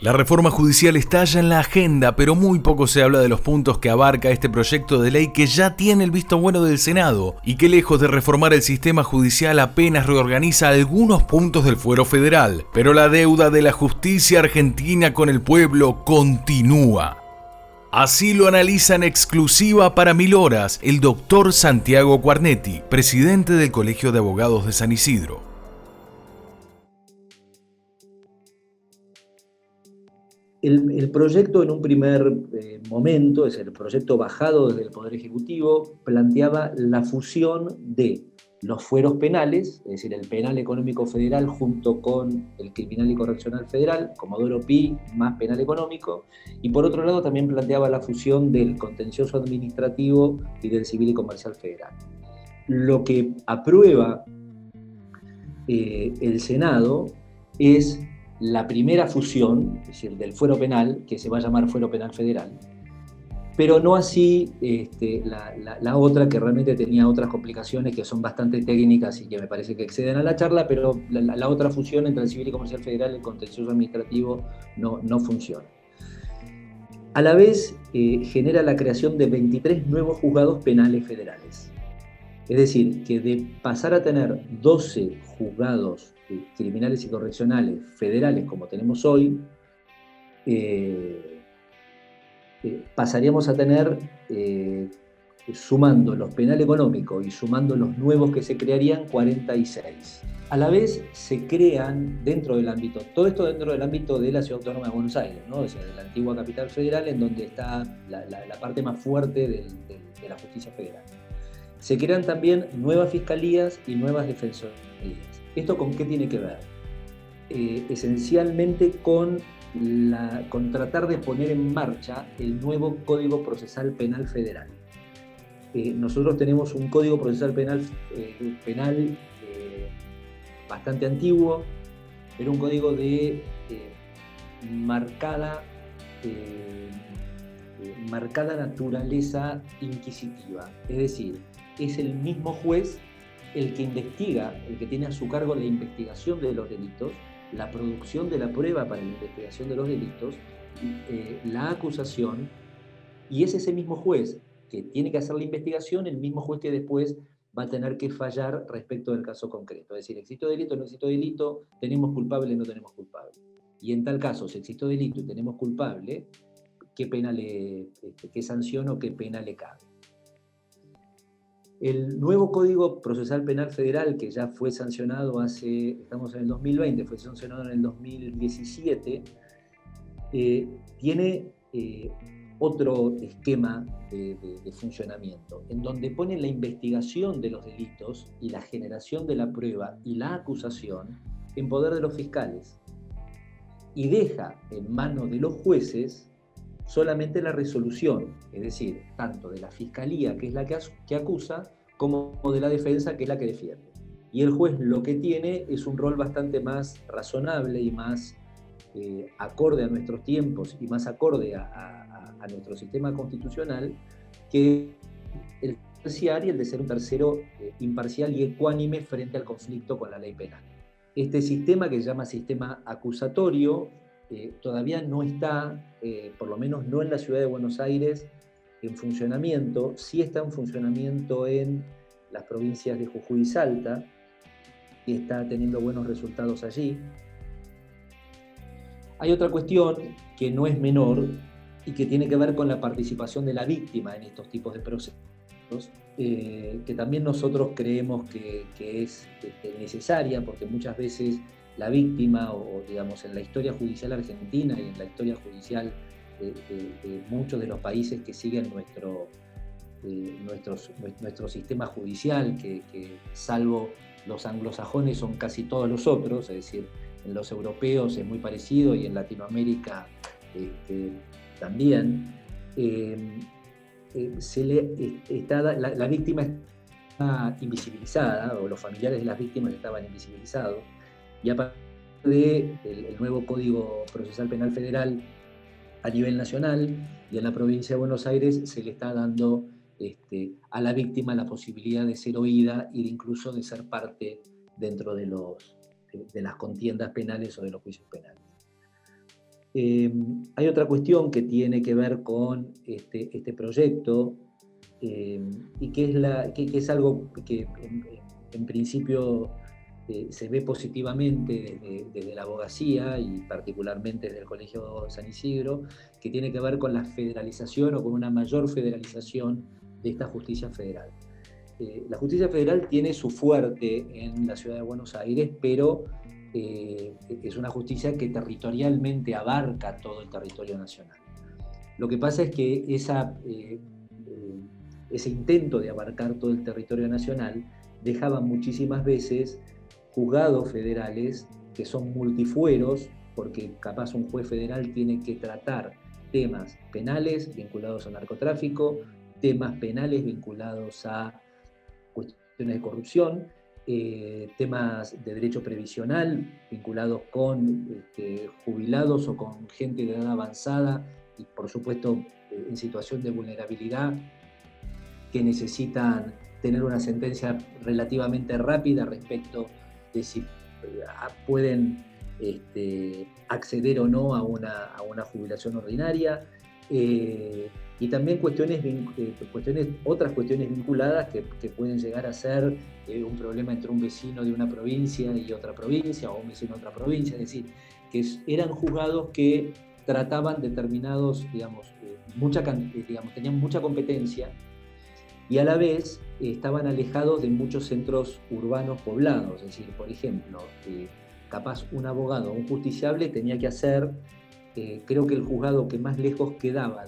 La reforma judicial está ya en la agenda, pero muy poco se habla de los puntos que abarca este proyecto de ley que ya tiene el visto bueno del Senado y que, lejos de reformar el sistema judicial, apenas reorganiza algunos puntos del fuero federal. Pero la deuda de la justicia argentina con el pueblo continúa. Así lo analiza en exclusiva para 1000 Horas el doctor Santiago Guarnetti, presidente del Colegio de Abogados de San Isidro. El proyecto en un primer momento, es el proyecto bajado desde el Poder Ejecutivo, planteaba la fusión de los fueros penales, es decir, el penal económico federal junto con el criminal y correccional federal, Comodoro Pi más penal económico, y por otro lado también planteaba la fusión del contencioso administrativo y del civil y comercial federal. Lo que aprueba el Senado es la primera fusión, es decir, del fuero penal, que se va a llamar fuero penal federal, pero no así la otra, que realmente tenía otras complicaciones que son bastante técnicas y que me parece que exceden a la charla, pero la otra fusión entre el civil y comercial federal y el contencioso administrativo no funciona. A la vez, genera la creación de 23 nuevos juzgados penales federales. Es decir, que de pasar a tener 12 juzgados criminales y correccionales federales como tenemos hoy, pasaríamos a tener, sumando los penal económico y sumando los nuevos que se crearían, 46. A la vez se crean dentro del ámbito, todo esto dentro del ámbito de la Ciudad Autónoma de Buenos Aires, ¿no? O sea, de la antigua capital federal, en donde está la parte más fuerte de la justicia federal. Se crean también nuevas fiscalías y nuevas defensorías. ¿Esto con qué tiene que ver? Esencialmente con tratar de poner en marcha el nuevo Código Procesal Penal Federal. Nosotros tenemos un Código Procesal Penal bastante antiguo, pero un código de marcada naturaleza inquisitiva. Es decir, es el mismo juez el que investiga, el que tiene a su cargo la investigación de los delitos, la producción de la prueba para la investigación de los delitos, la acusación, y es ese mismo juez que tiene que hacer la investigación, el mismo juez que después va a tener que fallar respecto del caso concreto. Es decir, ¿existió delito, no existió delito? ¿Tenemos culpable, no tenemos culpable? Y en tal caso, si existió delito y tenemos culpable, ¿qué pena qué sanción o qué pena le cabe? El nuevo Código Procesal Penal Federal, que ya fue sancionado estamos en el 2020, fue sancionado en el 2017, tiene otro esquema de funcionamiento, en donde pone la investigación de los delitos y la generación de la prueba y la acusación en poder de los fiscales, y deja en manos de los jueces solamente la resolución, es decir, tanto de la fiscalía, que es la que acusa, como de la defensa, que es la que defiende. Y el juez lo que tiene es un rol bastante más razonable y más acorde a nuestros tiempos y más acorde a nuestro sistema constitucional, que el terciario y el de ser un tercero imparcial y ecuánime frente al conflicto con la ley penal. Este sistema, que se llama sistema acusatorio, todavía no está, por lo menos no en la ciudad de Buenos Aires, en funcionamiento. Sí está en funcionamiento en las provincias de Jujuy y Salta, y está teniendo buenos resultados allí. Hay otra cuestión que no es menor y que tiene que ver con la participación de la víctima en estos tipos de procesos, que también nosotros creemos que es necesaria, porque muchas veces la víctima, o digamos en la historia judicial argentina y en la historia judicial de muchos de los países que siguen nuestro sistema judicial, que salvo los anglosajones son casi todos los otros, es decir, en los europeos es muy parecido y en Latinoamérica también, la víctima está invisibilizada, o los familiares de las víctimas estaban invisibilizados, y a partir del nuevo Código Procesal Penal Federal a nivel nacional y en la provincia de Buenos Aires se le está dando a la víctima la posibilidad de ser oída y de incluso de ser parte dentro de las contiendas penales o de los juicios penales. Hay otra cuestión que tiene que ver con este proyecto, y que es algo que en principio se ve positivamente desde la abogacía y particularmente desde el Colegio San Isidro, que tiene que ver con la federalización o con una mayor federalización de esta justicia federal. La justicia federal tiene su fuerte en la ciudad de Buenos Aires, pero es una justicia que territorialmente abarca todo el territorio nacional. Lo que pasa es que ese intento de abarcar todo el territorio nacional dejaba muchísimas veces juzgados federales que son multifueros, porque capaz un juez federal tiene que tratar temas penales vinculados al narcotráfico, temas penales vinculados a cuestiones de corrupción, temas de derecho previsional vinculados con jubilados o con gente de edad avanzada y por supuesto en situación de vulnerabilidad que necesitan tener una sentencia relativamente rápida respecto de si pueden acceder o no a una jubilación ordinaria, y también otras cuestiones vinculadas que pueden llegar a ser un problema entre un vecino de una provincia y otra provincia, o un vecino de otra provincia, es decir, que eran juzgados que trataban determinados, tenían mucha competencia y a la vez estaban alejados de muchos centros urbanos poblados, es decir, por ejemplo, capaz un abogado o un justiciable tenía que hacer, creo que el juzgado que más lejos quedaba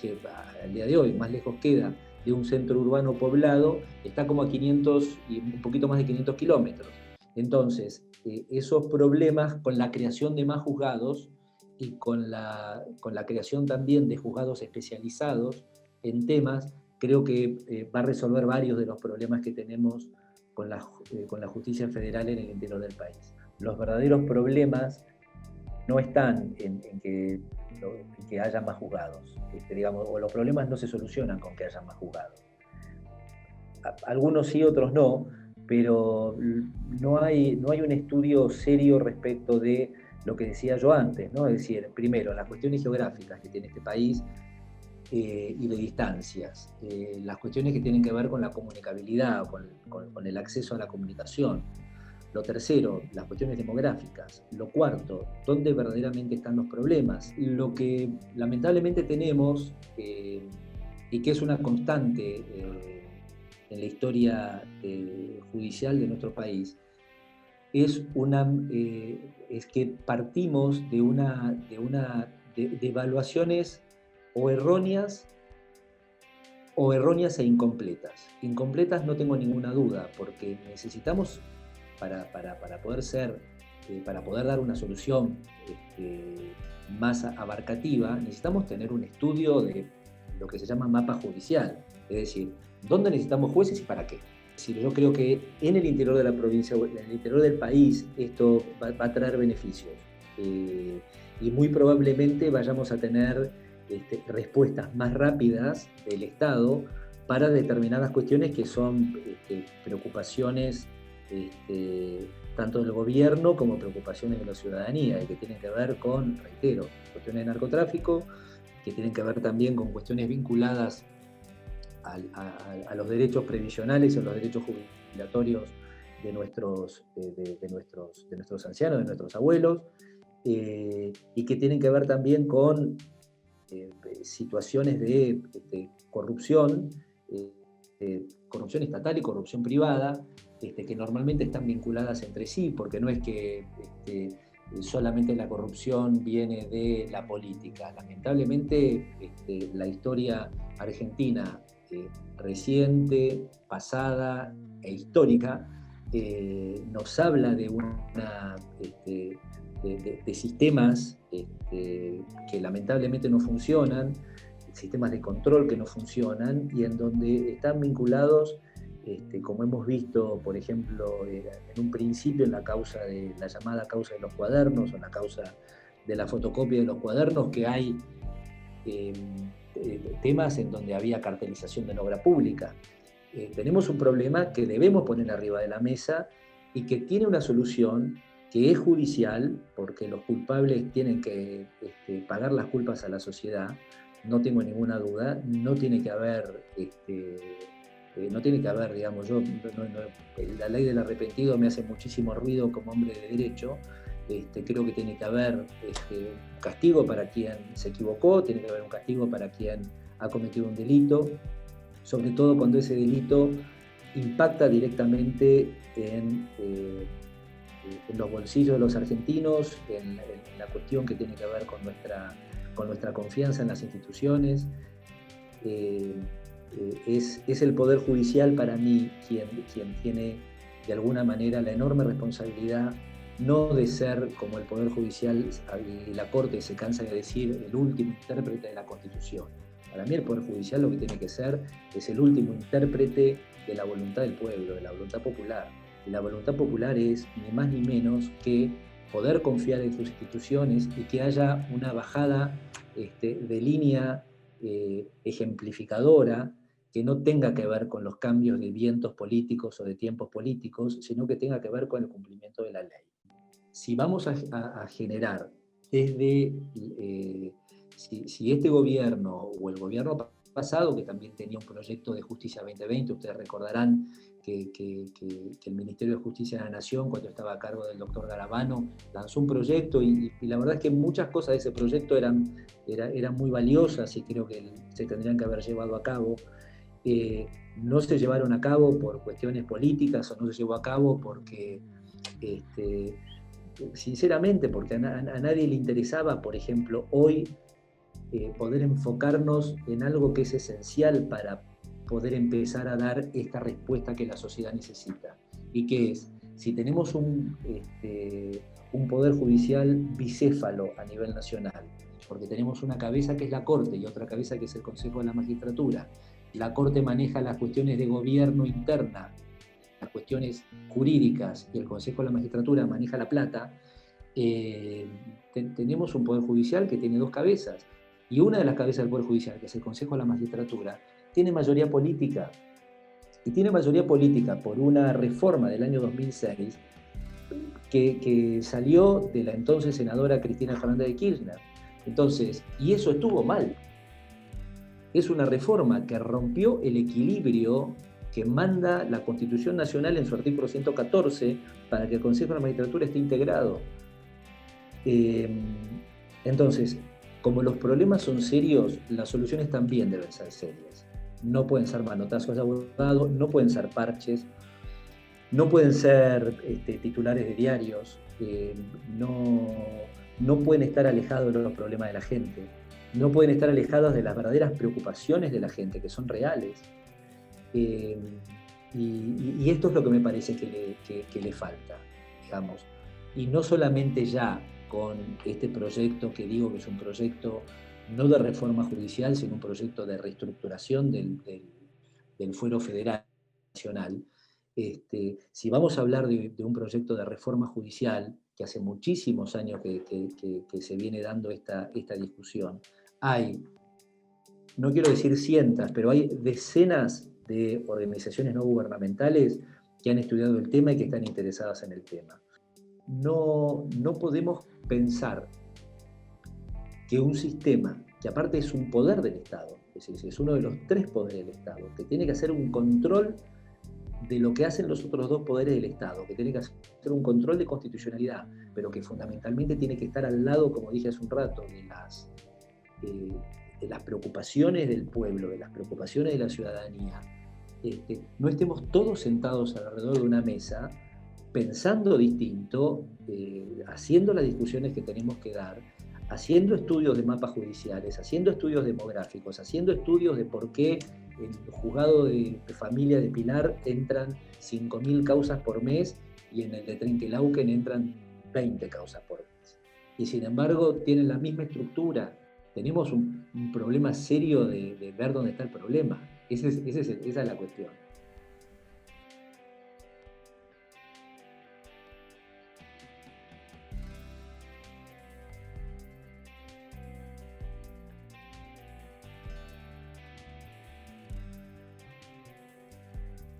que al día de hoy más lejos queda de un centro urbano poblado, está como a 500 y un poquito más de 500 kilómetros. Entonces, esos problemas con la creación de más juzgados y con la creación también de juzgados especializados en temas, creo que va a resolver varios de los problemas que tenemos con la justicia federal en el interior del país. Los verdaderos problemas no están en que haya más juzgados, o los problemas no se solucionan con que haya más juzgados. Algunos sí, otros no, pero no hay un estudio serio respecto de lo que decía yo antes, ¿no? Es decir, primero, las cuestiones geográficas que tiene este país, y de distancias, las cuestiones que tienen que ver con la comunicabilidad, con el acceso a la comunicación. Lo tercero, las cuestiones demográficas. Lo cuarto, ¿dónde verdaderamente están los problemas? Lo que lamentablemente tenemos, y que es una constante en la historia judicial de nuestro país, es que partimos de evaluaciones o erróneas e incompletas. Incompletas no tengo ninguna duda, porque necesitamos, para poder dar una solución más abarcativa, necesitamos tener un estudio de lo que se llama mapa judicial, es decir, ¿dónde necesitamos jueces y para qué? Es decir, yo creo que en el interior de la provincia o en el interior del país esto va a traer beneficios, y muy probablemente vayamos a tener respuestas más rápidas del Estado para determinadas cuestiones que son preocupaciones tanto del gobierno como preocupaciones de la ciudadanía, y que tienen que ver con, reitero, cuestiones de narcotráfico, que tienen que ver también con cuestiones vinculadas a los derechos previsionales y a los derechos jubilatorios de nuestros ancianos, de nuestros abuelos, y que tienen que ver también con situaciones de corrupción, corrupción estatal y corrupción privada, que normalmente están vinculadas entre sí, porque no es que solamente la corrupción viene de la política. Lamentablemente, la historia argentina reciente, pasada e histórica nos habla de de sistemas que lamentablemente no funcionan, sistemas de control que no funcionan, y en donde están vinculados, como hemos visto, por ejemplo, en un principio en la llamada causa de los cuadernos, o en la causa de la fotocopia de los cuadernos, que hay temas en donde había cartelización de la obra pública. Tenemos un problema que debemos poner arriba de la mesa y que tiene una solución que es judicial, porque los culpables tienen que pagar las culpas a la sociedad, no tengo ninguna duda, no tiene que haber, digamos, la ley del arrepentido me hace muchísimo ruido como hombre de derecho. Creo que tiene que haber un castigo para quien se equivocó, tiene que haber un castigo para quien ha cometido un delito, sobre todo cuando ese delito impacta directamente en los bolsillos de los argentinos, en la cuestión que tiene que ver con nuestra confianza en las instituciones. Es el Poder Judicial para mí quien tiene de alguna manera la enorme responsabilidad, no de ser como el Poder Judicial y la Corte se cansa de decir el último intérprete de la Constitución. Para mí el Poder Judicial lo que tiene que ser es el último intérprete de la voluntad del pueblo, de la voluntad popular. Y la voluntad popular es ni más ni menos que poder confiar en sus instituciones y que haya una bajada de línea ejemplificadora que no tenga que ver con los cambios de vientos políticos o de tiempos políticos, sino que tenga que ver con el cumplimiento de la ley. Si vamos a generar desde, si este gobierno o el gobierno pasado, que también tenía un proyecto de Justicia 2020, ustedes recordarán que el Ministerio de Justicia de la Nación, cuando estaba a cargo del doctor Garabano, lanzó un proyecto y la verdad es que muchas cosas de ese proyecto eran muy valiosas y creo que se tendrían que haber llevado a cabo. No se llevaron a cabo por cuestiones políticas o no se llevó a cabo porque, sinceramente, porque a nadie le interesaba, por ejemplo, hoy poder enfocarnos en algo que es esencial para poder empezar a dar esta respuesta que la sociedad necesita. Y que es, si tenemos un poder judicial bicéfalo a nivel nacional, porque tenemos una cabeza que es la Corte y otra cabeza que es el Consejo de la Magistratura. La Corte maneja las cuestiones de gobierno interna, las cuestiones jurídicas, y el Consejo de la Magistratura maneja la plata. Tenemos un Poder Judicial que tiene dos cabezas. Y una de las cabezas del Poder Judicial, que es el Consejo de la Magistratura, tiene mayoría política. Y tiene mayoría política por una reforma del año 2006 que salió de la entonces senadora Cristina Fernández de Kirchner. Entonces, y eso estuvo mal. Es una reforma que rompió el equilibrio que manda la Constitución Nacional en su artículo 114 para que el Consejo de la Magistratura esté integrado. Entonces, como los problemas son serios, las soluciones también deben ser serias. No pueden ser manotazos de abogado, no pueden ser parches, no pueden ser titulares de diarios, no pueden estar alejados de los problemas de la gente, no pueden estar alejados de las verdaderas preocupaciones de la gente, que son reales. Y esto es lo que me parece que le falta, digamos. Y no solamente ya con este proyecto que digo que es un proyecto no de reforma judicial, sino un proyecto de reestructuración del fuero federal nacional. Si vamos a hablar de un proyecto de reforma judicial, que hace muchísimos años que se viene dando esta discusión, hay, no quiero decir cientos, pero hay decenas de organizaciones no gubernamentales que han estudiado el tema y que están interesadas en el tema. No podemos pensar que un sistema, que aparte es un poder del Estado, es decir, es uno de los tres poderes del Estado, que tiene que hacer un control de lo que hacen los otros dos poderes del Estado, que tiene que hacer un control de constitucionalidad, pero que fundamentalmente tiene que estar al lado, como dije hace un rato, de las preocupaciones del pueblo, de las preocupaciones de la ciudadanía. No estemos todos sentados alrededor de una mesa pensando distinto, haciendo las discusiones que tenemos que dar, haciendo estudios de mapas judiciales, haciendo estudios demográficos, haciendo estudios de por qué en el juzgado de familia de Pilar entran 5.000 causas por mes y en el de Trenquelauquen entran 20 causas por mes. Y sin embargo tienen la misma estructura. Tenemos un problema serio de ver dónde está el problema. Esa es la cuestión.